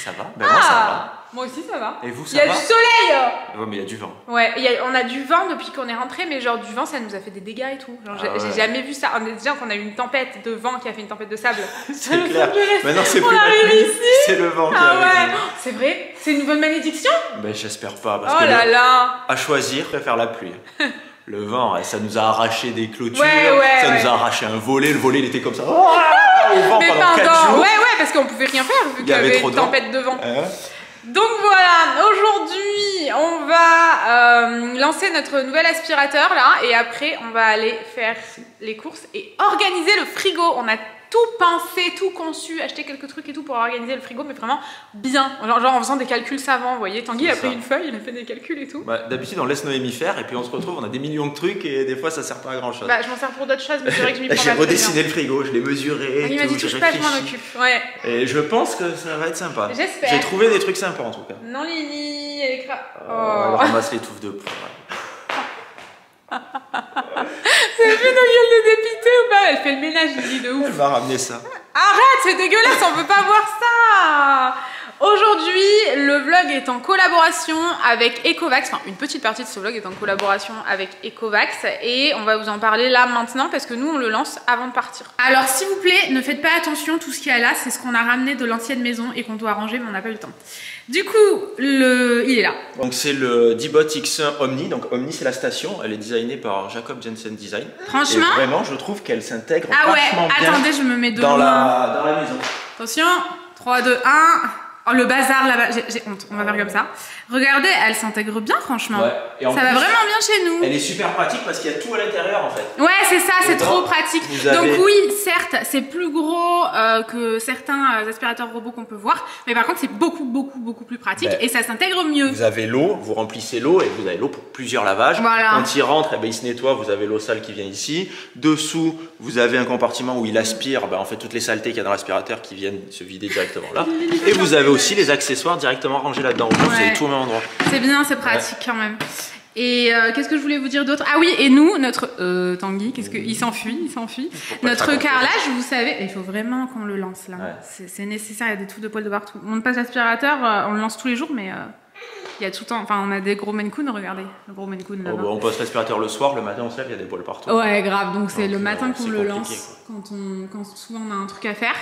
Ça va? Ben moi ça va. Moi aussi ça va. Et vous, ça va? Il y a du soleil. Ouais, mais il y a du vent. Ouais, on a du vent depuis qu'on est rentré, mais genre du vent ça nous a fait des dégâts et tout. Genre, j'ai jamais vu ça. On est déjà qu'on a eu une tempête de vent qui a fait une tempête de sable. C'est clair. Maintenant c'est plus la pluie, c'est le vent qui arrive. C'est vrai? C'est une bonne malédiction? Ben j'espère pas. Parce oh que là là. à choisir, je préfère la pluie. Le vent, ça nous a arraché des clôtures, ça nous a arraché un volet. Le volet il était comme ça. Oh, au vent pendant 4 jours. Ouais, parce qu'on pouvait rien faire vu qu'il y avait une tempête de vent. Donc voilà, aujourd'hui on va lancer notre nouvel aspirateur là et après on va aller faire les courses et organiser le frigo. On a tout pensé, tout conçu, acheter quelques trucs et tout pour organiser le frigo, mais vraiment bien. Genre en faisant des calculs savants, vous voyez. Tanguy a pris une feuille, il a fait des calculs et tout. Bah, d'habitude on laisse Noémie faire et puis on se retrouve, on a des millions de trucs et des fois ça sert pas à grand chose. Bah je m'en sers pour d'autres choses, mais c'est vrai que je m'y prends. J'ai redessiné le frigo, je l'ai mesuré. Il m'a dit touche pas, je m'en occupe. Ouais. Et je pense que ça va être sympa. J'espère. J'ai trouvé des trucs sympas en tout cas. Non Lily, elle est Elle ramasse les touffes de poivre. Vous avez vu nos gueules de dépité ou pas? Elle fait le ménage, Lily, de ouf. Elle va ramener ça. Arrête, c'est dégueulasse, on veut pas voir ça. Aujourd'hui, le vlog est en collaboration avec Ecovacs. Enfin, une petite partie de ce vlog est en collaboration avec Ecovacs. Et on va vous en parler là maintenant parce que nous, on le lance avant de partir. Alors, s'il vous plaît, ne faites pas attention. Tout ce qu'il y a là, c'est ce qu'on a ramené de l'ancienne maison et qu'on doit ranger, mais on n'a pas eu le temps. Du coup, il est là. Donc, c'est le D-Bot X1 Omni. Donc, Omni, c'est la station. Elle est designée par Jacob Jensen Design. Franchement. Et vraiment, je trouve qu'elle s'intègre vachement bien. Attendez, je me mets dans la maison. Attention, 3, 2, 1. Oh, le bazar là-bas, j'ai honte, on va faire comme ça. Regardez, elle s'intègre bien franchement. Ouais. Et ça va vraiment bien chez nous. Elle est super pratique parce qu'il y a tout à l'intérieur en fait. Ouais, c'est ça, c'est trop pratique. Donc oui, certes, c'est plus gros que certains aspirateurs robots qu'on peut voir. Mais par contre, c'est beaucoup plus pratique et ça s'intègre mieux. Vous avez l'eau, vous remplissez l'eau et vous avez l'eau pour plusieurs lavages. Voilà. Quand il rentre, il se nettoie, vous avez l'eau sale qui vient ici. Dessous, vous avez un compartiment où il aspire en fait toutes les saletés qu'il y a dans l'aspirateur qui viennent se vider directement là. Et vous avez aussi les accessoires directement rangés là-dedans. Vous avez tout au même endroit. C'est bien, c'est pratique quand même. Et qu'est-ce que je voulais vous dire d'autre? Ah oui, et nous, notre Tanguy, il s'enfuit. Notre carrelage, vous savez, il faut vraiment qu'on le lance là. Ouais. C'est nécessaire, il y a des trous de poils de partout. On passe l'aspirateur, on le lance tous les jours, mais il y a tout le temps. Enfin, on a des gros Maine Coon, regardez, le gros Maine Coon là-bas. On passe l'aspirateur le soir, le matin on se lève, il y a des poils partout. Ouais, grave. Donc c'est le matin qu'on le lance, quand souvent on a un truc à faire.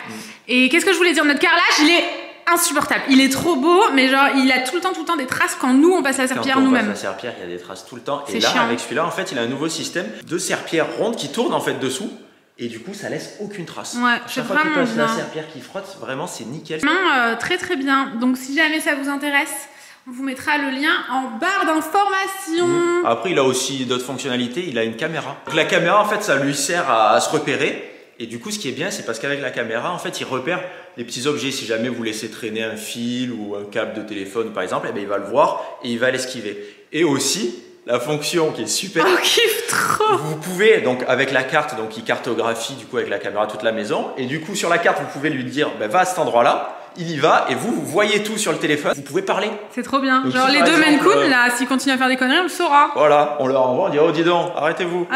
Et qu'est-ce que je voulais dire? Notre carrelage, il est insupportable. Il est trop beau, mais genre il a tout le temps des traces quand nous on passe la serpillière nous-mêmes. Quand on passe la serpillière, il y a des traces tout le temps. Et là, avec celui-là, en fait, il a un nouveau système de serpillière ronde qui tourne en fait dessous. Et du coup, ça laisse aucune trace. Ouais, chaque fois qu'il passe la serpillière qui frotte, vraiment, c'est nickel. Non, très bien. Donc, si jamais ça vous intéresse, on vous mettra le lien en barre d'information. Après, il a aussi d'autres fonctionnalités. Il a une caméra. Donc, la caméra, en fait, ça lui sert à se repérer. Et du coup, ce qui est bien, c'est parce qu'avec la caméra, en fait, il repère les petits objets. Si jamais vous laissez traîner un fil ou un câble de téléphone, par exemple, il va le voir et il va l'esquiver. Et aussi, la fonction qui est super. On kiffe trop. Vous pouvez, donc, avec la carte, donc, il cartographie, du coup, avec la caméra toute la maison. Et du coup, sur la carte, vous pouvez lui dire, va à cet endroit-là. Il y va et vous voyez tout sur le téléphone. Vous pouvez parler. C'est trop bien. Donc, genre, les deux Maine Coon, là, s'ils continuent à faire des conneries, on le saura. Voilà, on leur envoie, on dit, oh, dis donc, arrêtez-vous.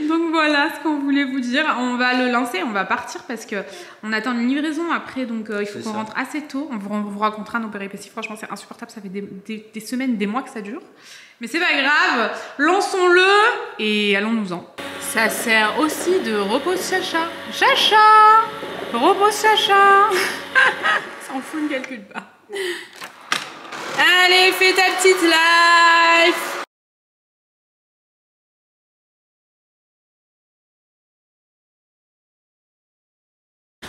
Donc voilà ce qu'on voulait vous dire. On va le lancer, on va partir parce que on attend une livraison après, donc il faut qu'on rentre assez tôt. On vous racontera nos péripéties. Franchement, c'est insupportable. Ça fait des semaines, des mois que ça dure. Mais c'est pas grave. Lançons-le et allons-nous-en. Ça sert aussi de repose-chacha. Chacha, repose-chacha. S'en fout, ne calcule pas. Allez, fais ta petite life.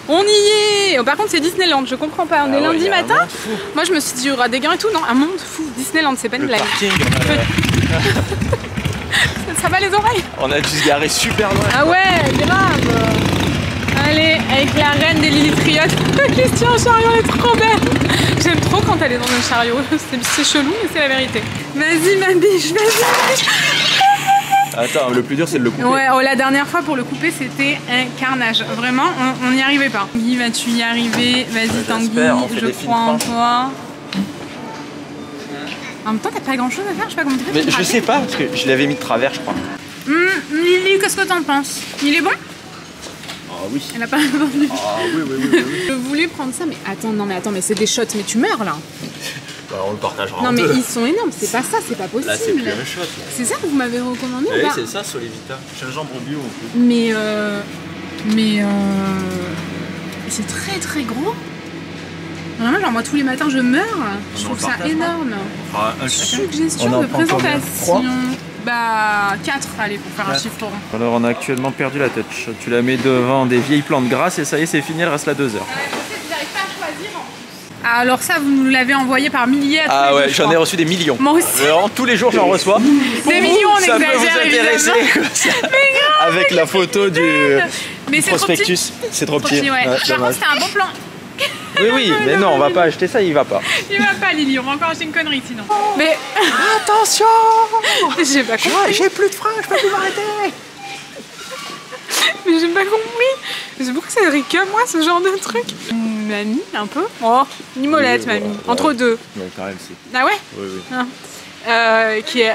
On y est. Par contre c'est Disneyland, je comprends pas, on est lundi matin. Moi je me suis dit il y aura des gains et tout, non, un monde fou. Disneyland, c'est pas une blague. Ça va les oreilles? On a dû se garer super loin. Ah ouais, grave. Allez, avec la reine des Lilitriotes. Christian en chariot, elle est trop belle. J'aime trop quand elle est dans un chariot, c'est chelou mais c'est la vérité. Vas-y ma biche, vas-y. Attends, le plus dur c'est de le couper. Ouais, oh, la dernière fois pour le couper c'était un carnage. Vraiment, on n'y arrivait pas. Guy, vas-tu y arriver? Vas-y Tanguy, je crois en toi. En même temps, t'as pas grand chose à faire, je sais pas comment tu fais. Mais je sais pas, parce que je l'avais mis de travers, je crois. Lily, qu'est-ce que t'en penses? Il est bon? oui. Elle a pas répondu. Ah oui. Je voulais prendre ça, mais attends, mais c'est des shots, mais tu meurs là. Bah, on le partagera Non en mais deux. ils sont énormes, c'est pas ça, c'est pas possible. Là c'est plus un shot. C'est ça que vous m'avez recommandé Oui ou pas? c'est ça Solevita. Gingembre bio en plus. Mais c'est très très gros. Vraiment, genre moi tous les matins je meurs. Je trouve ça énorme. On fera un chacun. Suggestion de présentation. Bah 4, allez, pour faire un chiffre rond. Alors on a actuellement perdu la touch. Tu la mets devant des vieilles plantes grasses et ça y est c'est fini, elle reste là 2 heures. Je sais que vous n'arrivez pas à choisir en plus. Alors ça vous nous l'avez envoyé par milliers. Ah ouais, j'en ai reçu des millions. Moi aussi. Vraiment, tous les jours j'en reçois. Des millions, on ça exagère peut vous intéresser évidemment. ça. Avec la photo du prospectus. C'est trop petit. Ouais. Par contre c'était un bon plan. Oui, mais non, on va pas acheter ça, il va pas. Il va pas Lily, on va encore acheter une connerie sinon. Mais attention, j'ai pas compris. J'ai plus de frein, je peux plus m'arrêter. Mais j'ai pas compris. C'est pourquoi ça rit que moi ce genre de truc. Mamie, un peu. Oh, une molette, Oui, mamie. voilà. Entre deux. Non, quand même, si. Ah ouais? Oui. Qui est.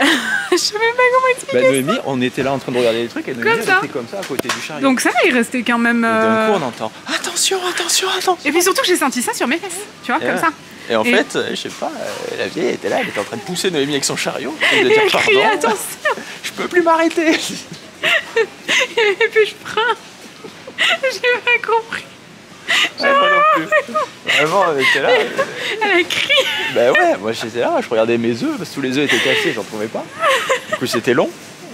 Je sais même pas comment expliquer. Bah, Noémie, on était là en train de regarder les trucs et Noémie, Comme ça. elle était comme ça à côté du chariot. Donc ça, il restait quand même. Et d'un coup, on entend attention. Et puis surtout, j'ai senti ça sur mes fesses. Tu vois, Et comme ouais. ça. Et en fait, je sais pas, la vieille était là, elle était en train de pousser Noémie avec son chariot. Et de Et dire elle criait, pardon, attention. je peux plus m'arrêter. Et puis je freine. J'ai pas compris. Ouais, moi non plus. Vraiment, elle était là. Elle a crié. Bah ouais, moi j'étais là, je regardais mes œufs, parce que tous les œufs étaient cassés, j'en trouvais pas. Du coup c'était long.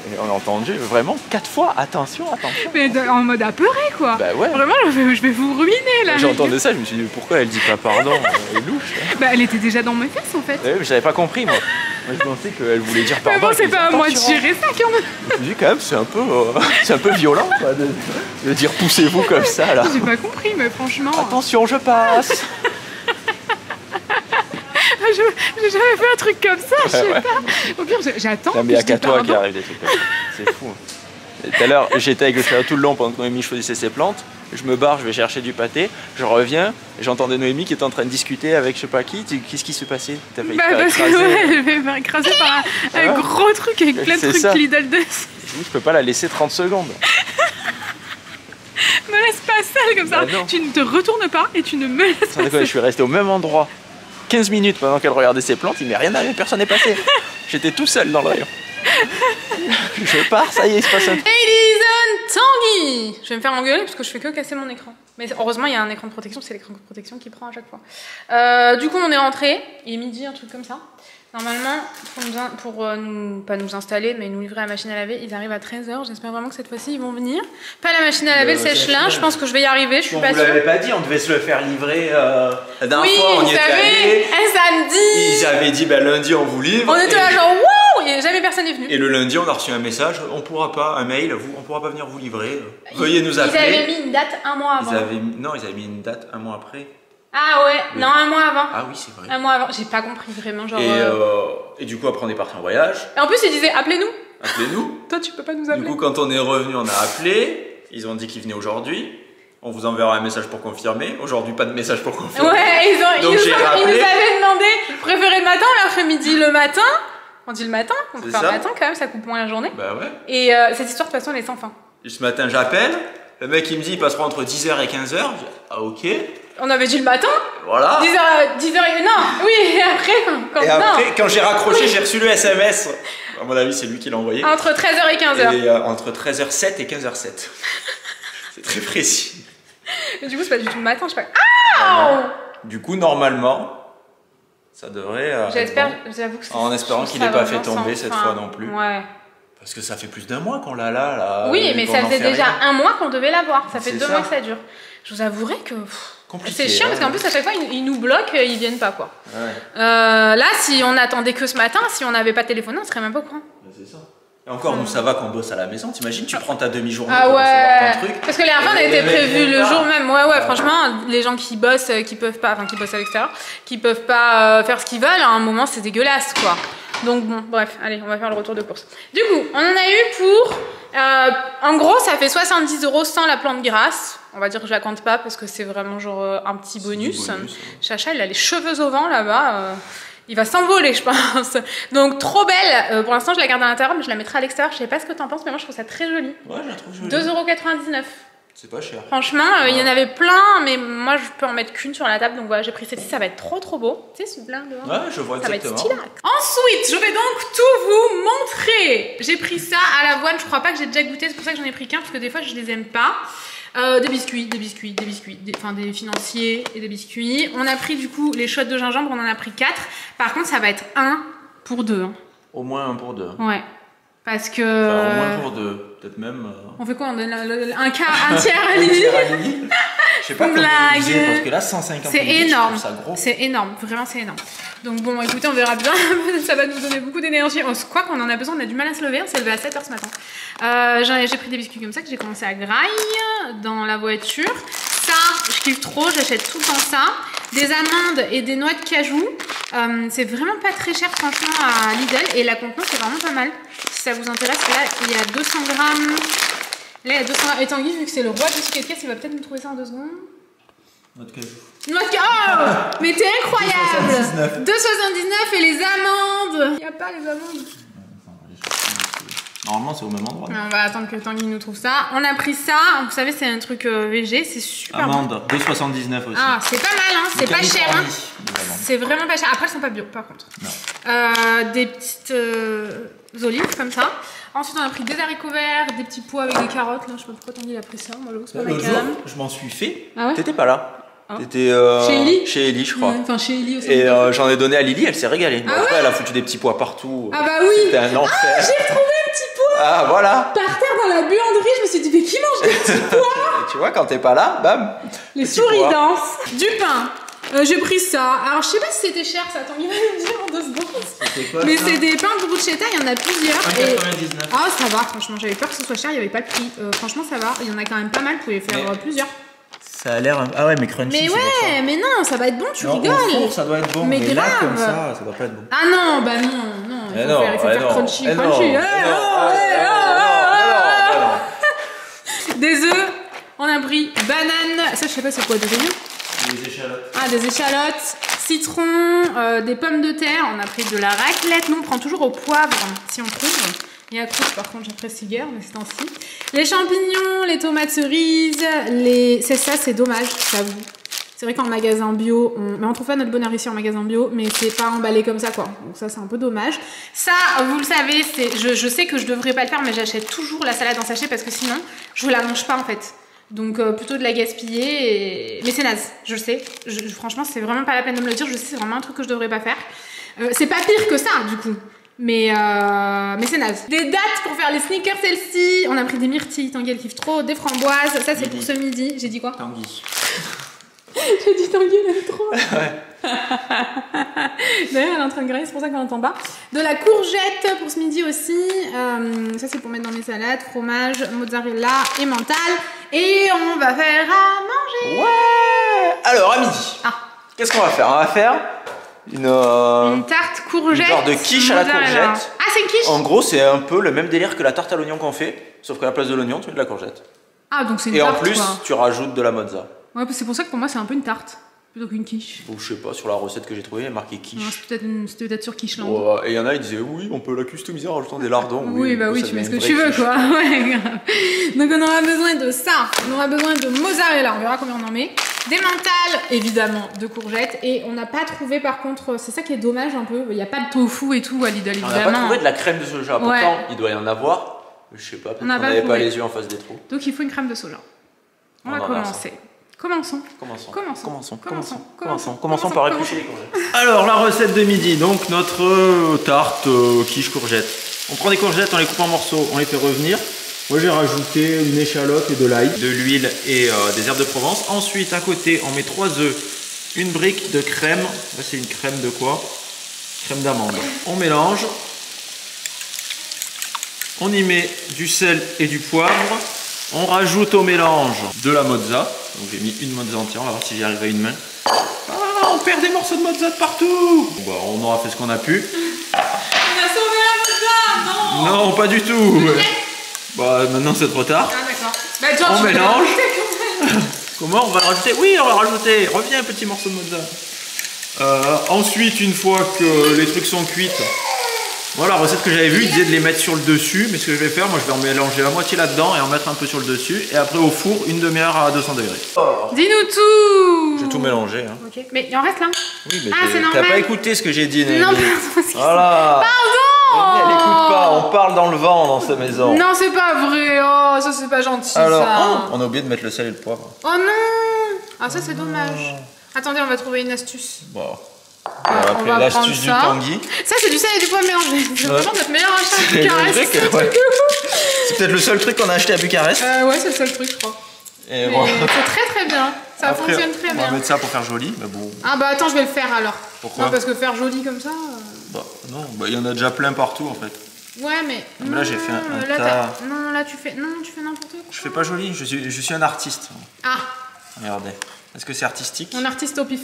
Et on a entendu vraiment 4 fois, attention. Mais en mode apeuré quoi. Bah ouais. Vraiment, je vais vous ruiner là. J'entendais ça, je me suis dit pourquoi elle dit pas pardon, elle est louche. Bah elle était déjà dans mes fesses en fait. Ouais, mais j'avais pas compris moi. Moi je pensais qu'elle voulait dire pardon. Mais bon, c'est je me pas à disais, moi de attention. gérer ça quand même. Je me dis quand même c'est un peu violent quoi, de dire poussez-vous comme ça là. J'ai pas compris, mais franchement. Attention, je passe. J'ai jamais fait un truc comme ça, je sais Ouais. pas. Au pire, j'attends. Non mais il y a puis je qu'à dis toi pardon. qui arrive des trucs comme ça. C'est fou. Et tout à l'heure, j'étais avec le chariot tout le long pendant que Noémie choisissait ses plantes. Je me barre, je vais chercher du pâté. Je reviens, et j'entendais Noémie qui était en train de discuter avec je sais pas qui. Qu'est-ce qui s'est passé? T'as failli te faire Parce que écraser. ouais, elle va me faire écraser par un Ouais. gros truc avec plein de C'est trucs ça. Lidl dessus. Je peux pas la laisser 30 secondes. Me laisse pas seule comme ça. Bah non. Tu ne te retournes pas et tu ne me laisses Sans pas déconner, je seule. suis resté au même endroit 15 minutes pendant qu'elle regardait ses plantes. Il m'est rien arrivé, personne n'est passé. J'étais tout seul dans le rayon. Je pars, ça y est, il se passe un truc. Ladies and Tanguy, je vais me faire engueuler parce que je fais que casser mon écran. Mais heureusement, il y a un écran de protection, c'est l'écran de protection qui prend à chaque fois. Du coup, on est rentré. Il est midi, un truc comme ça. Normalement, pas nous installer, mais nous livrer la machine à laver, ils arrivent à 13h. J'espère vraiment que cette fois-ci, ils vont venir. Pas la machine à laver, le sèche-linge. Je pense que je vais y arriver, je suis pas sûre. pas dit, on devait se le faire livrer la dernière Oui, fois, on vous y était savez, allé. un samedi. Ils avaient dit lundi on vous livre. On était là genre, wouh, et jamais personne n'est venu. Et le lundi, on a reçu un message, on pourra pas, un mail, on pourra pas venir vous livrer. Veuillez nous appeler. Ils avaient mis une date un mois avant. Non, ils avaient mis une date un mois après. Ah ouais, non, un mois avant. Ah oui, c'est vrai. Un mois avant, j'ai pas compris vraiment, genre. Et du coup, après, on est parti en voyage. Et en plus, ils disaient, appelez-nous. Appelez-nous. Toi, tu peux pas nous Du appeler. coup, quand on est revenu, on a appelé. Ils ont dit qu'ils venaient aujourd'hui. On vous enverra un message pour confirmer. Aujourd'hui, pas de message pour confirmer. Ouais, ils Donc, nous j'ai rappelé. avaient demandé, préférez le matin ou l'après-midi? Le matin. On dit le matin, on peut C'est faire le ça. matin quand même, ça coupe moins la journée. Bah ouais. Et cette histoire, de toute façon, elle est sans fin. Et ce matin, j'appelle. Le mec, il me dit, il passera entre 10h et 15h. Je dis, ah ok. On avait dit le matin. Voilà. 10h, non, oui, et après, quand, Et non. après, quand j'ai raccroché, j'ai reçu le SMS. À mon avis, c'est lui qui l'a envoyé. Entre 13h et 15h. Et entre 13h07 et 15h07. C'est très précis. Mais du coup, c'est pas du tout le matin, je sais pas. Ah, Du coup, normalement, ça devrait. j'espère, être bon. j'avoue que c'est. En espérant je qu'il trouve n'ait ça pas fait vraiment tomber sans cette fin. fois non plus. Ouais. Parce que ça fait plus d'un mois qu'on l'a là. Oui, mais qu'on ça en faisait fait déjà rien. un mois qu'on devait l'avoir. Ça fait C'est 2 ça. mois que ça dure. Je vous avouerai que Compliqué, c'est chiant hein. parce qu'en plus à chaque fois ils nous bloquent, ils viennent pas quoi. Ouais, Là, si on attendait que ce matin, si on n'avait pas téléphoné, on serait même pas au courant. c'est ça. Et encore, nous, ça va qu'on bosse à la maison. T'imagines, tu prends ta demi-journée Ah pour recevoir ouais. ton truc. Parce que les dernières fois, on a Et été les mecs prévu viennent le pas. jour même. Ouais, franchement, les gens qui bossent, qui peuvent pas, enfin qui bossent à l'extérieur, qui peuvent pas faire ce qu'ils veulent, à un moment c'est dégueulasse quoi. Donc bon, bref, allez, on va faire le retour de course. Du coup, on en a eu pour, en gros, ça fait 70 € sans la plante grasse. On va dire que je la compte pas parce que c'est vraiment genre un petit bonus. Chacha, il a les cheveux au vent là-bas. Il va s'envoler, je pense. Donc, trop belle. Pour l'instant, je la garde à l'intérieur, mais je la mettrai à l'extérieur. Je sais pas ce que t'en penses, mais moi, je trouve ça très joli. Ouais, je la trouve jolie. 2,99 €. C'est pas cher. Franchement, il y en avait plein, mais moi je peux en mettre qu'une sur la table. Donc voilà, j'ai pris celle-ci, ça va être trop beau. Tu sais, ce blanc dehors. Ouais, je vois exactement. Ça va être stylé. Ensuite, je vais donc tout vous montrer. J'ai pris ça à l'avoine. Je crois pas que j'ai déjà goûté, c'est pour ça que j'en ai pris qu'un, parce que des fois je les aime pas. Des biscuits, enfin des financiers et des biscuits. On a pris du coup les shots de gingembre, on en a pris 4. Par contre, ça va être 1 pour 2. Hein. Au moins 1 pour 2. Ouais. Parce que. Enfin, au moins pour 2. Peut-être même. On fait quoi? On donne un tiers à Lily. Je sais pas combien il faisait, parce que là 150. C'est énorme. C'est énorme, vraiment c'est énorme. Donc bon, écoutez, on verra bien. Ça va nous donner beaucoup d'énergie. On se croit qu'on en a besoin, on a du mal à se lever. On s'est levé à 7h ce matin. J'ai pris des biscuits comme ça que j'ai commencé à grailler dans la voiture. Ça, je kiffe trop, j'achète tout le temps ça. Des amandes et des noix de cajou. C'est vraiment pas très cher franchement à Lidl. Et la contenance c'est vraiment pas mal. Si ça vous intéresse, là il y a 200 grammes. Là il y a 200 grammes. Et Tanguy, vu que c'est le roi du ticket de caisse, il va peut-être nous trouver ça en 2 secondes. Noix de cajou. Noix de cajou. Oh, mais t'es incroyable. 2,79 et les amandes. Il n'y a pas les amandes. Normalement, c'est au même endroit. On va attendre que Tanguy nous trouve ça. On a pris ça. Vous savez, c'est un truc VG. C'est super Amande, bon. 2,79 aussi. Ah, c'est pas mal, hein. C'est pas cher. Hein. C'est vraiment pas cher. Après, elles sont pas bio, par contre. Des petites olives comme ça. Ensuite, on a pris des haricots verts, des petits pois avec des carottes. Là, je sais pas pourquoi Tanguy a pris ça. Moi, c'est pas L'autre jour, je m'en suis fait. Ah ouais? T'étais pas là. T'étais chez Ellie, je crois. Enfin, chez Ellie aussi. Et j'en ai donné à Lily, elle s'est régalée. Ah après, ouais, elle a foutu des petits pois partout. Ah bah oui. C'était un enfer. Ah, j'ai retrouvé un petit pois. Ah, voilà. Par terre dans la buanderie, je me suis dit, mais qui mange des petits pois? Et tu vois, quand t'es pas là, bam. Les souris dansent. Du pain. J'ai pris ça. Alors, je sais pas si c'était cher, ça. Attends, il va me dire en 2 secondes. C'était quoi? Mais c'est des pains de bruschetta, il y en a plusieurs. 1,99. Et... Ah, ça va, franchement. J'avais peur que ce soit cher, il n'y avait pas de prix. Franchement, ça va. Il y en a quand même pas mal. Vous pouvez faire plusieurs. Ça a l'air. Ah ouais, mais crunchy. Mais ouais, mais non, ça va être bon, tu rigoles. Au four, ça doit être bon. Mais là, comme ça doit pas être bon. Ah non, bah non, non. Il faut faire crunchy. Des œufs. On a pris banane. Ça, je sais pas c'est quoi, des oignons? Des échalotes. Ah, des échalotes, citron, des pommes de terre. On a pris de la raclette. Nous, on prend toujours au poivre si on trouve. Il y a crouche, par contre, j'apprécie guère, mais c'est ainsi. Les champignons, les tomates cerises, c'est ça, c'est dommage, j'avoue. C'est vrai qu'en magasin bio, on trouve pas notre bonheur ici en magasin bio, mais c'est pas emballé comme ça, quoi. Donc ça, c'est un peu dommage. Ça, vous le savez, je sais que je devrais pas le faire, mais j'achète toujours la salade en sachet parce que sinon, je la mange pas, en fait. Donc plutôt de la gaspiller, mais c'est naze, je sais. Franchement, c'est vraiment pas la peine de me le dire, je sais, c'est vraiment un truc que je devrais pas faire. C'est pas pire que ça, du coup. Mais c'est naze. Des dattes pour faire les sneakers, celle-ci. On a pris des myrtilles, Tanguy elle kiffe trop. Des framboises, ça c'est pour ce midi. J'ai dit quoi? Tanguy. J'ai dit Tanguy, elle aime trop. Ouais. D'ailleurs elle est en train de grailler, c'est pour ça qu'on n'entend pas. De la courgette pour ce midi aussi. Ça c'est pour mettre dans mes salades. Fromage, mozzarella et mental. Et on va faire à manger. Ouais. Alors à midi. Qu'est-ce qu'on va faire? On va faire une tarte courgette. Une genre de quiche à la courgette. Ah, c'est une quiche? En gros, c'est un peu le même délire que la tarte à l'oignon qu'on fait, sauf qu'à la place de l'oignon, tu mets de la courgette. Ah, donc c'est une tarte. Et tarte. En plus, quoi. Tu rajoutes de la mozza. Ouais, c'est pour ça que pour moi, c'est un peu une tarte plutôt qu'une quiche. Ou je sais pas, sur la recette que j'ai trouvée, il y a marqué quiche. C'était peut-être sur Quicheland. Oh, et il y en a, ils disaient oui, on peut la customiser en rajoutant des lardons. Oui, bah oui, tu mets ce que tu veux, quoi. Ouais, grave. Donc on aura besoin de ça. On aura besoin de mozzarella, on verra combien on en met. Des mentales, évidemment, de courgettes. Et on n'a pas trouvé, par contre, c'est ça qui est dommage un peu. Il n'y a pas de tofu et tout à Lidl, évidemment. On n'a pas trouvé de la crème de soja. Pourtant, ouais. Il doit y en avoir. Je sais pas, peut-être qu'on n'avait pas les yeux en face des trous. Donc il faut une crème de soja. On va commencer. Commençons par éplucher les courgettes. Alors, la recette de midi, donc notre tarte quiche courgette. On prend des courgettes, on les coupe en morceaux, on les fait revenir. Moi j'ai rajouté une échalote et de l'ail, de l'huile et des herbes de Provence. Ensuite, à côté, on met 3 œufs, une brique de crème. Là, c'est une crème de quoi? Crème d'amande. On mélange. On y met du sel et du poivre. On rajoute au mélange de la mozza. Donc j'ai mis une mozza entière, on va voir si j'y arrive à une main. Ah, on perd des morceaux de mozza de partout. Bon, bah, on aura fait ce qu'on a pu. On a sauvé la mozza, non? Non, pas du tout. Bah, maintenant c'est trop tard. Ah d'accord. Bah, genre, on mélange. Comment on va le rajouter? Oui, on va le rajouter. Reviens, un petit morceau de mozza. Ensuite, une fois que les trucs sont cuits, Voilà, la recette que j'avais vue, il disait de les mettre sur le dessus, mais ce que je vais faire, moi je vais en mélanger la moitié là-dedans et en mettre un peu sur le dessus, et après au four, une demi-heure à 200 degrés. Oh. Dis-nous tout. J'ai tout mélangé. Hein. Ok, mais il en reste là. Oui, mais c'est normal. t'as pas écouté ce que j'ai dit, Non, pardon. Voilà. Pardon. Elle écoute pas, on parle dans le vent dans cette maison. Non, c'est pas vrai. Oh, ça c'est pas gentil. Alors, ça. on a oublié de mettre le sel et le poivre. Oh non. Ah, ça c'est dommage. Attendez, on va trouver une astuce. Bon. On va l'astuce du Tanguy. Ça, c'est du sel et du poivre mélangé. C'est vraiment notre meilleur achat à Bucarest. C'est peut-être le seul truc qu'on a acheté à Bucarest. Ouais, c'est le seul truc, je crois. Et voilà. C'est très très bien. Ça fonctionne très bien. On va mettre ça pour faire joli, mais bon. Ah bah attends, je vais le faire alors. Pourquoi? Non, parce que faire joli comme ça. Bah non, il y en a déjà plein partout en fait. Ouais, mais. Mais là, j'ai fait un tas. Non, là, tu fais n'importe quoi. Je fais pas joli, je suis un artiste. Ah. Regardez. Est-ce que c'est artistique? Un artiste au pif.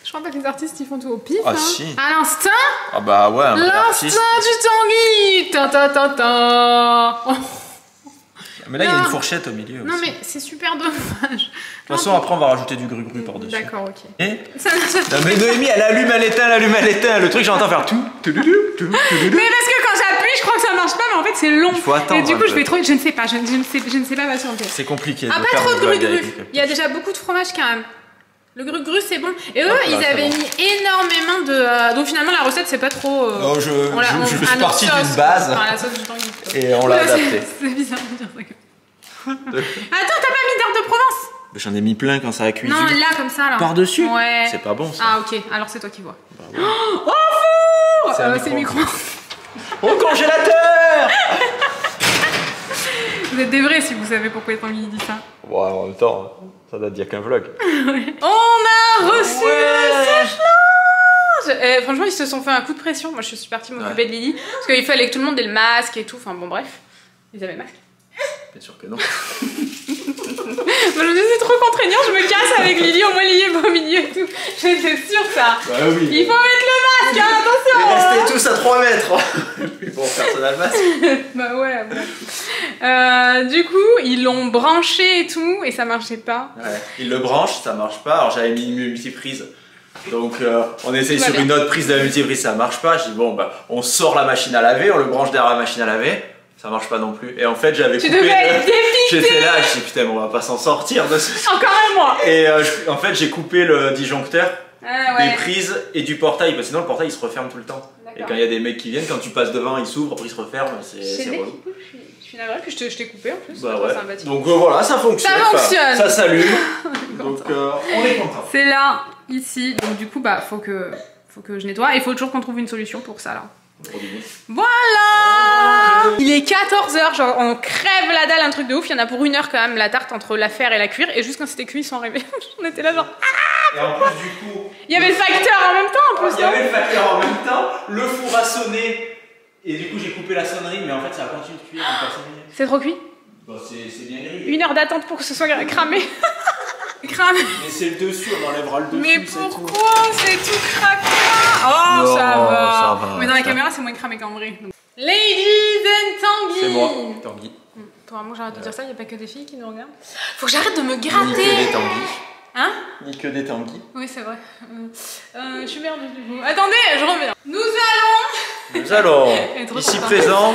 Je crois pas que les artistes ils font tout au pif. Ah hein. si. À l'instinct. Ah bah ouais, un l'instinct du Tanguy. Ta ta ta ta. Oh. Mais là, il y a une fourchette au milieu. Non, aussi. mais c'est super dommage. De toute façon, après, on va rajouter du gru-gru par-dessus. D'accord, ok. Et non, mais Noémie, elle allume, elle éteint. Le truc, j'entends faire tout. Mais parce que quand j'appuie, je crois que ça marche pas, mais en fait, c'est long. Il faut attendre. Et du coup, je vais trop. Je ne sais pas, je ne sais pas patienter. C'est compliqué. Ah, pas trop de gru-gru. Il y a déjà beaucoup de fromage quand même. Le gru-gru, c'est bon. Et eux, ils avaient mis énormément de. Donc finalement, la recette, c'est pas trop. Non, je suis parti d'une base. Enfin, la sauce du Tanguy. Et on l'a adapté. C'est bizarre de dire ça. Attends, t'as pas mis d'herbes de Provence? J'en ai mis plein quand ça a cuit. Non, là, comme ça, là. Par-dessus? Ouais. C'est pas bon, ça. Ah, ok. Alors, c'est toi qui vois. Bah, ouais. Oh, four! C'est le micro. Au congélateur! Vous êtes des vrais si vous savez pourquoi Tanguy dit ça. Ouais, en même temps, ça date d'il y a qu'un vlog. On a reçu le sèche-linge! Franchement, ils se sont fait un coup de pression. Moi, je suis partie m'occuper de Lily. Parce qu'il fallait que tout le monde ait le masque et tout. Enfin, bon, bref. Ils avaient le masque. Bien sûr que non. Moi, je me dis, c'est trop contraignant. Je me casse avec Lily. Au moins, Lily est pas au milieu et tout. J'étais sûre, ça. Bah oui. Il faut mettre le masque, hein, attention! Restez tous à 3 mètres. Bon, personne n'a le masque. Bah ouais, bon. Du coup, ils l'ont branché et tout, et ça marchait pas. Ouais. Ils le branchent, ça marche pas. Alors j'avais mis une multiprise. Donc on essaye sur une autre prise de la multiprise, ça marche pas. Je dis bon, bah on sort la machine à laver, on le branche derrière la machine à laver. Ça marche pas non plus. Et en fait, j'avais coupé. J'étais là, je dis putain, on va pas s'en sortir de ce. Encore un mois. Et en fait, j'ai coupé le disjoncteur. Ouais. Des prises et du portail, parce que sinon le portail il se referme tout le temps. Et quand il y a des mecs qui viennent, quand tu passes devant, il s'ouvre, après il se referme, c'est relou. Je suis navrée, puis je t'ai coupé en plus. Bah ouais. Donc voilà, ça fonctionne. Ça fonctionne. Ça s'allume. Donc on est content. C'est là, ici. Donc du coup, bah faut que je nettoie. Et il faut toujours qu'on trouve une solution pour ça là. Voilà. Il est 14h, genre on crève la dalle, un truc de ouf. Il y en a pour 1 heure quand même, la tarte entre la faire et la cuire. Et juste quand c'était cuit, ils sont arrivés. On était là genre. Et en plus du coup, il y avait le facteur en même temps en plus. Il y avait le facteur en même temps, le four a sonné. Et du coup j'ai coupé la sonnerie, mais en fait ça a continué de cuire. C'est trop cuit? Bah c'est bien grillé. 1 heure d'attente pour que ce soit cramé. Cramé. Mais c'est le dessus, on enlèvera le dessus. Mais pourquoi c'est tout craqué? Oh, non, ça va. Mais dans la ça. caméra, c'est moins cramé qu'en vrai. Ladies and Tanguy. C'est moi, Tanguy. Toi, moi j'arrête de dire ça, il n'y a pas que des filles qui nous regardent. Faut que j'arrête de me gratter. Ni que des Tanguy. Hein? Ni que des Tanguy. Oui, c'est vrai. Je suis merde du coup. Attendez, je reviens. Nous allons ici présent,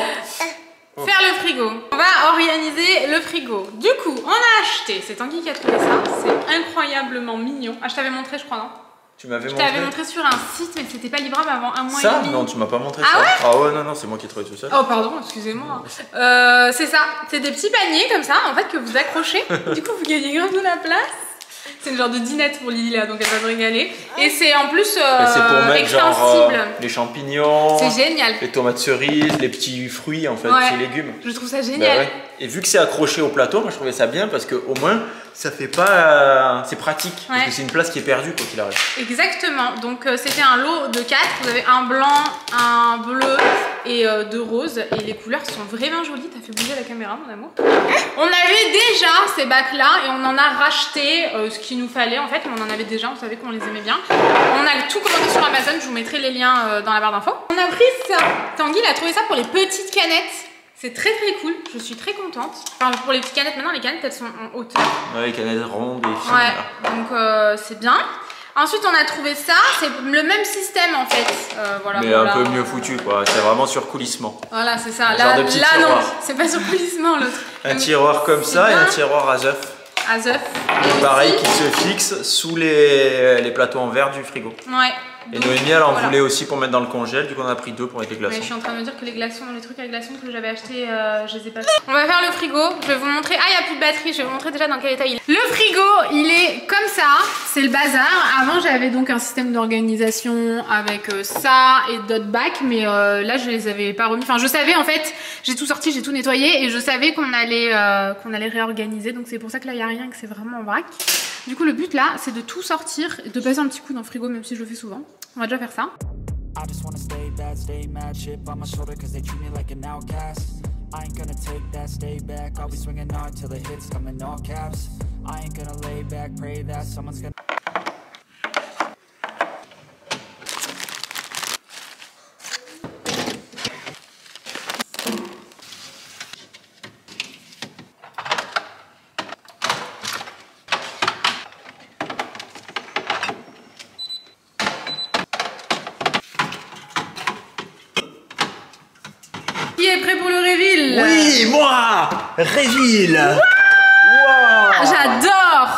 faire le frigo. On va organiser le frigo. Du coup, on a acheté. C'est Tanguy qui a trouvé ça. C'est incroyablement mignon. Ah, je t'avais montré, je crois, non? tu m'avais montré. Je t'avais montré sur un site, mais c'était pas livrable avant 1 mois ça? et demi. Non, tu m'as pas montré ah ça. Ouais ah ouais, non, c'est moi qui ai trouvé tout ça. Oh, pardon, excusez-moi. C'est ça. C'est des petits paniers comme ça, en fait, que vous accrochez. Du coup, vous gagnez grave de la place. C'est une genre de dinette pour Lily là, donc elle va se régaler. Et c'est en plus c'est pour mettre extensible. Genre, les champignons, c'est génial. Les tomates cerises, les petits fruits en fait, ouais. les légumes. Je trouve ça génial. Ouais. Et vu que c'est accroché au plateau, moi je trouvais ça bien parce que au moins ça fait pas. C'est pratique. Ouais. Parce que c'est une place qui est perdue quoi qu'il arrive. Exactement. Donc c'était un lot de 4. Vous avez un blanc, un bleu et 2 roses. Et les couleurs sont vraiment jolies. T'as fait bouger la caméra, mon amour. On avait déjà ces bacs là et on en a racheté ce qu'il nous fallait en fait. Mais on en avait déjà, on savait qu'on les aimait bien. On a tout commandé sur Amazon. Je vous mettrai les liens dans la barre d'infos. On a pris ça. Tanguy il a trouvé ça pour les petites canettes. C'est très très cool, je suis très contente. Enfin, pour les petites canettes, maintenant les canettes elles sont en hauteur. Ouais, les canettes rondes et fines. Ouais, donc c'est bien. Ensuite, on a trouvé ça, c'est le même système en fait. Voilà, mais un peu mieux foutu quoi, c'est vraiment sur coulissement. Voilà, c'est ça. Là non, c'est pas sur coulissement l'autre. Un tiroir comme ça et un tiroir à œuf. À œuf. Pareil, qui se fixe sous les plateaux en verre du frigo. Ouais. Et Noémie, elle en voulait aussi pour mettre dans le congèle, du coup on a pris 2 pour mettre les glaçons. Mais je suis en train de me dire que les glaçons, les trucs à glaçons que j'avais acheté, je les ai pas. On va faire le frigo, je vais vous montrer. Ah, il n'y a plus de batterie, je vais vous montrer déjà dans quel état il est. Le frigo, il est comme ça, c'est le bazar. Avant, j'avais donc un système d'organisation avec ça et d'autres bacs, mais là, je les avais pas remis. Enfin, je savais en fait, j'ai tout sorti, j'ai tout nettoyé et je savais qu'on allait réorganiser. Donc, c'est pour ça que là, il n'y a rien, que c'est vraiment en vrac. Du coup, le but là, c'est de tout sortir et de passer un petit coup dans le frigo, même si je le fais souvent. On va déjà faire ça. I just wanna stay bad, stay mad, chip on my shoulder cause they treat me like an outcast. I ain't gonna take that, stay back, I'll be swinging hard till the hits come in all caps. I ain't gonna lay back, pray that someone's gonna... Qui est prêt pour le reveal? Oui, moi! Reveal! Wow. J'adore!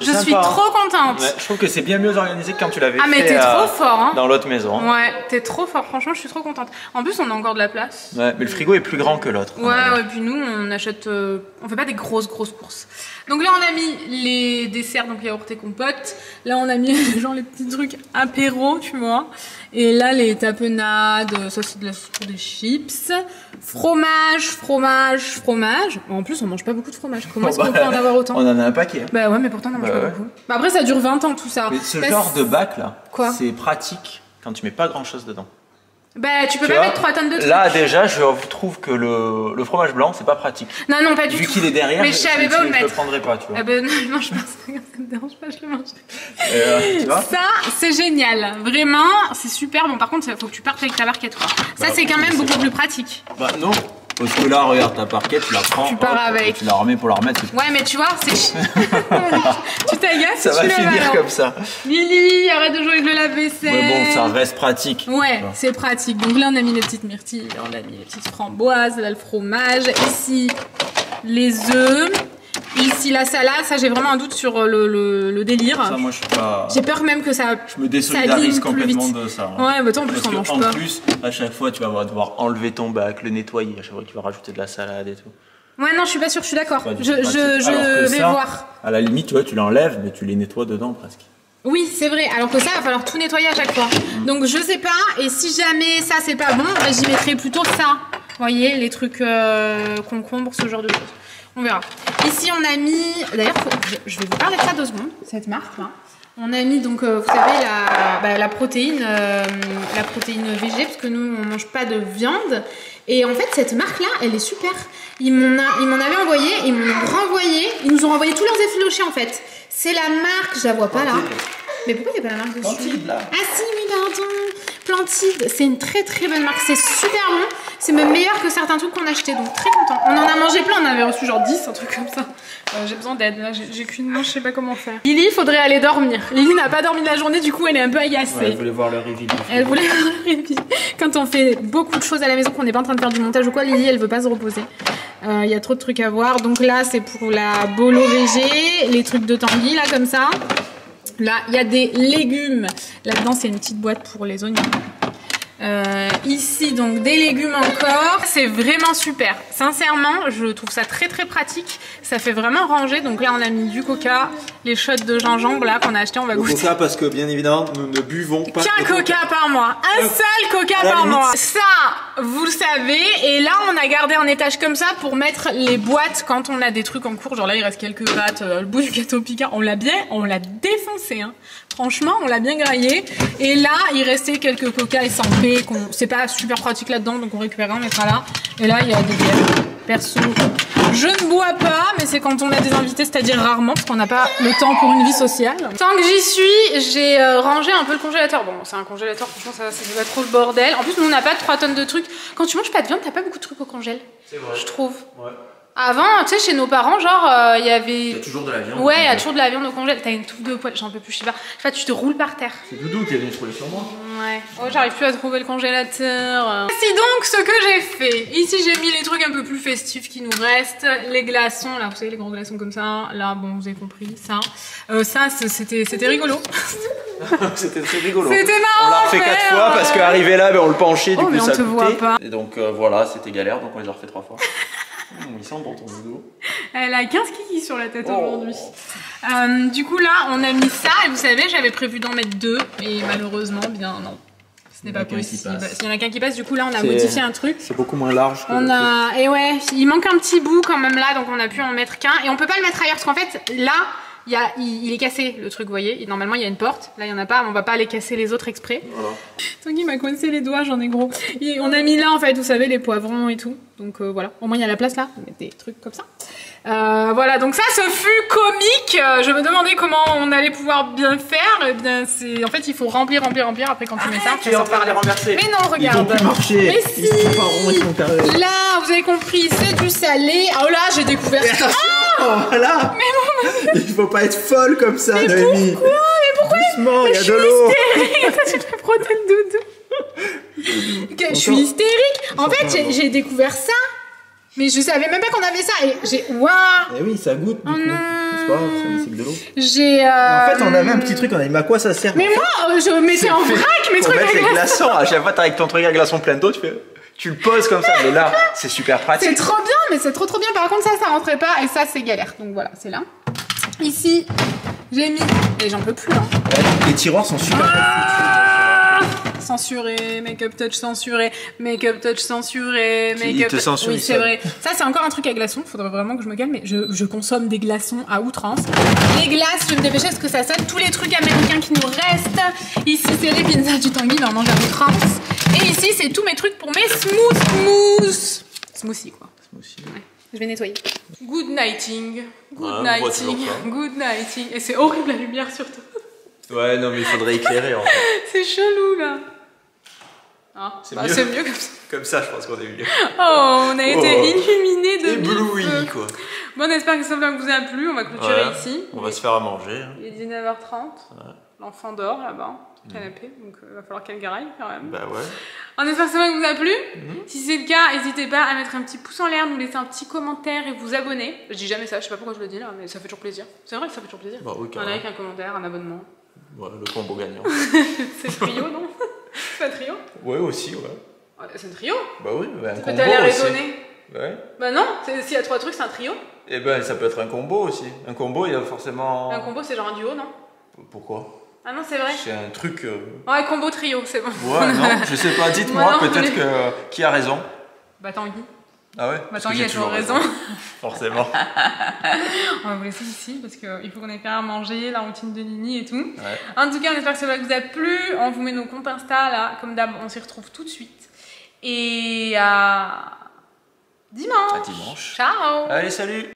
Je suis trop contente. Ouais, je trouve que c'est bien mieux organisé que quand tu l'avais fait. Ah mais t'es trop fort hein. Dans l'autre maison. Ouais, t'es trop fort, franchement je suis trop contente. En plus on a encore de la place. Ouais, mais le frigo est plus grand que l'autre. Ouais, et puis nous on achète, on fait pas des grosses courses. Donc là on a mis les desserts, donc yaourt et compote. Là on a mis genre les petits trucs apéro, tu vois. Et là les tapenades, ça c'est de la pour des chips. Fromage. Bon, en plus on mange pas beaucoup de fromage. Comment est-ce qu'on peut en avoir autant? On en a un paquet. Hein. Bah ouais, mais pourtant on en mange pas beaucoup. Bah après ça dure 20 ans tout ça. Mais ce genre de bac là, c'est pratique quand tu mets pas grand chose dedans. Bah tu peux pas mettre 3 tonnes de trucs. Là déjà je trouve que le fromage blanc c'est pas pratique. Non pas du tout. Vu qu'il est derrière, mais je savais pas où le mettre. Je le prendrais pas tu vois. Ah bah non je pense que ça me dérange pas, je le mangerai. Tu vois ça c'est génial, vraiment c'est super. Bon par contre il faut que tu partes avec ta barquette quoi. Ça c'est quand même beaucoup plus pratique. Bah non. Parce que là, regarde ta parquette, tu la prends, tu pars avec. Tu la remets pour la remettre. Ouais, mais tu vois, c'est. Tu t'agaces, ça va finir comme ça. Lily, arrête de jouer avec le lave-vaisselle. Mais bon, ça reste pratique. Ouais, c'est pratique. Donc là, on a mis les petites myrtilles, on a mis les petites framboises, là le fromage, ici les œufs. Ici la salade, ça j'ai vraiment un doute sur le délire. Ça moi je suis pas... J'ai peur même que ça... Je me désolidarise complètement de ça. Hein. Ouais, bah toi en plus on mange pas. En plus, à chaque fois tu vas devoir enlever ton bac, le nettoyer, à chaque fois tu vas rajouter de la salade et tout. Ouais non je suis pas sûre, je suis d'accord. Je vais voir. À la limite tu vois, tu l'enlèves mais tu les nettoies dedans presque. Oui c'est vrai, alors que ça il va falloir tout nettoyer à chaque fois. Donc je sais pas, et si jamais ça c'est pas bon, bah, j'y mettrai plutôt ça. Vous voyez, les trucs concombres, ce genre de choses. On verra. Ici, on a mis... D'ailleurs, je vais vous parler de ça 2 secondes, cette marque-là. On a mis, donc, vous savez, la protéine végé, parce que nous, on mange pas de viande. Et en fait, cette marque-là, elle est super. Ils m'en avaient envoyé, ils m'en ont renvoyé. Ils nous ont renvoyé tous leurs effilochés, en fait. C'est la marque, je la vois pas là. Mais pourquoi il n'y a pas la marque dessus? Plantide, là. Ah si, oui, pardon. Plantide, c'est une très bonne marque. C'est super bon. C'est même meilleur que certains trucs qu'on a achetés. Donc très content. On en a mangé plein. On avait reçu genre 10, un truc comme ça. J'ai besoin d'aide. Là, j'ai qu'une main, je sais pas comment faire. Lily, il faudrait aller dormir. Lily n'a pas dormi de la journée. Du coup, elle est un peu agacée. Ouais, elle voulait voir le reveal. Elle voulait voir le reveal. Quand on fait beaucoup de choses à la maison, qu'on n'est pas en train de faire du montage ou quoi, Lily, elle veut pas se reposer. Il y a trop de trucs à voir. Donc là, c'est pour la bolo végé. Les trucs de Tanguy, là, comme ça. Là, il y a des légumes. Là-dedans, c'est une petite boîte pour les oignons. Ici, donc, des légumes encore. C'est vraiment super. Sincèrement, je trouve ça très pratique. Ça fait vraiment ranger. Donc là, on a mis du coca, les shots de gingembre là qu'on a acheté. On va goûter. Coca parce que, bien évidemment, nous ne buvons pas. Qu'un coca par mois. Un seul coca par mois. Ça, vous le savez. Et là, on a gardé un étage comme ça pour mettre les boîtes quand on a des trucs en cours. Genre là, il reste quelques pâtes. Le bout du gâteau Picard, on l'a défoncé. Hein. Franchement, on l'a bien graillé. Et là, il restait quelques coca et sans paix. C'est pas super pratique là-dedans, donc on récupère un, on mettra là. Et là, il y a des bières. Perso, je ne bois pas, mais c'est quand on a des invités, c'est-à-dire rarement, parce qu'on n'a pas le temps pour une vie sociale. Tant que j'y suis, j'ai rangé un peu le congélateur. Bon, c'est un congélateur, franchement, ça c'est pas trop le bordel. En plus, nous, on n'a pas 3 tonnes de trucs. Quand tu manges pas de viande, t'as pas beaucoup de trucs au congèle. C'est vrai. Je trouve. Ouais. Avant, tu sais, chez nos parents, genre, il y avait... Il y a toujours de la viande. Ouais, il y a toujours de la viande au congèle. T'as une touffe de poêle, j'en peux plus, je sais pas, tu te roules par terre. C'est Doudou qui est venu se rouler sur moi. Ouais. Oh, j'arrive plus à trouver le congélateur. Voici donc ce que j'ai fait. Ici, j'ai mis les trucs un peu plus festifs qui nous restent. Les glaçons, là, vous savez, les grands glaçons comme ça. Là, bon, vous avez compris, ça. Ça, c'était rigolo. C'était très rigolo. C'était marrant. On l'a refait 4 fois parce qu'arrivé là, ben, on le penchait, du coup mais on ça te voit coûtait. pas. Et donc voilà, c'était galère, donc on les a refait 3 fois. Il sent bon ton doudou. Elle a 15 kikis sur la tête aujourd'hui. Du coup, là, on a mis ça. Et vous savez, j'avais prévu d'en mettre 2. Et malheureusement, bien non. Ce n'est pas possible. Il y en a qu'un qui passe. Du coup, là, on a modifié un truc. C'est beaucoup moins large. Et ouais, il manque un petit bout quand même là. Donc, on a pu en mettre qu'un. Et on peut pas le mettre ailleurs. Parce qu'en fait, là... il est cassé le truc, vous voyez. Et normalement il y a une porte, là il y en a pas, on va pas aller casser les autres exprès. Voilà. Tanguy m'a coincé les doigts, j'en ai gros. Et on a mis là en fait, vous savez, les poivrons et tout. Donc voilà, au moins il y a la place là, on met des trucs comme ça. Voilà, donc ça ce fut comique. Je me demandais comment on allait pouvoir bien faire. Et bien c'est, en fait il faut remplir. Après quand tu mets ça, tu es en train de les renverser. Mais non, regarde. Ils vont plus marcher. Mais si. Ils sont pas ronds, ils sont carrés. Là, vous avez compris, c'est du salé. Oh là, j'ai découvert. Voilà. Mais non, il faut pas être folle comme ça, Noémie. Pourquoi Doucement, il y a de l'eau. Tu te frotter le doudou. Je suis hystérique. En fait, j'ai découvert ça, mais je savais même pas qu'on avait ça. Et j'ai waouh. Eh oui, ça goûte. Du coup. C'est pas grave, c'est que de l'eau. En fait, on avait un petit truc, on a dit, mais à quoi ça sert? Mais moi, je mettais en vrac mes trucs à glaçons. Glaçons. À chaque fois, t'as avec ton truc à glaçons plein d'eau, tu le poses comme ça. Mais là, c'est super pratique. C'est trop bien, mais c'est trop bien. Par contre, ça rentrait pas et ça, c'est galère. Donc voilà, c'est là. Ici, j'ai mis. Et j'en peux plus, hein. Ouais, les tiroirs sont super censuré, make-up touch censuré, make-up touch censuré, make-up touch... censure. Oui, c'est vrai. Ça, c'est encore un truc à glaçons. Faudrait vraiment que je me calme, mais je consomme des glaçons à outrance. Les glaces, je vais me dépêcher parce que ça sonne. Tous les trucs américains qui nous restent. Ici, c'est les pizzas du Tanguy, on en mange à outrance. Et ici, c'est tous mes trucs pour mes smoothies, quoi. Ouais. Je vais nettoyer. Good nighting. Good nighting. Et c'est horrible la lumière surtout. Ouais, non, mais il faudrait éclairer en fait. C'est chelou là. Ah, c'est mieux comme ça. Comme ça, je pense qu'on est mieux. Oh, on a été illuminés de ébloui, quoi. Bon, on espère que ça vous a plu. On va clôturer ici. On va se faire à manger. Il est 19h30. Ouais. L'enfant dort là-bas, canapé. Donc, il va falloir qu'elle garaille quand même. Bah ouais. On espère que ça vous a plu. Si c'est le cas, n'hésitez pas à mettre un petit pouce en l'air, nous laisser un petit commentaire et vous abonner. Je dis jamais ça, je sais pas pourquoi je le dis là, mais ça fait toujours plaisir. C'est vrai que ça fait toujours plaisir. Bah, oui, un like, un commentaire, un abonnement. Voilà, le combo gagnant. C'est trio, non? C'est un trio? Ouais, aussi, ouais. C'est un trio? Bah oui, bah un combo. T'as l'air étonné. Ouais. Bah non, s'il y a 3 trucs, c'est un trio. Et ben, ça peut être un combo aussi. Un combo, il y a forcément. Un combo, c'est genre un duo, non? Pourquoi? Ah non, c'est vrai. C'est un truc. Ouais, combo trio, c'est bon. Ouais, non, je sais pas, dites-moi peut-être que. Qui a raison? Bah Tanguy. Ah ouais? Bah Tanguy a toujours raison. Forcément. On va vous laisser ici parce qu'il faut qu'on ait fait à manger, la routine de Nini et tout. Ouais. En tout cas, on espère que ça vous a plu. On vous met nos comptes Insta là, comme d'hab, on s'y retrouve tout de suite. Et à dimanche. À dimanche. Ciao. Allez, salut.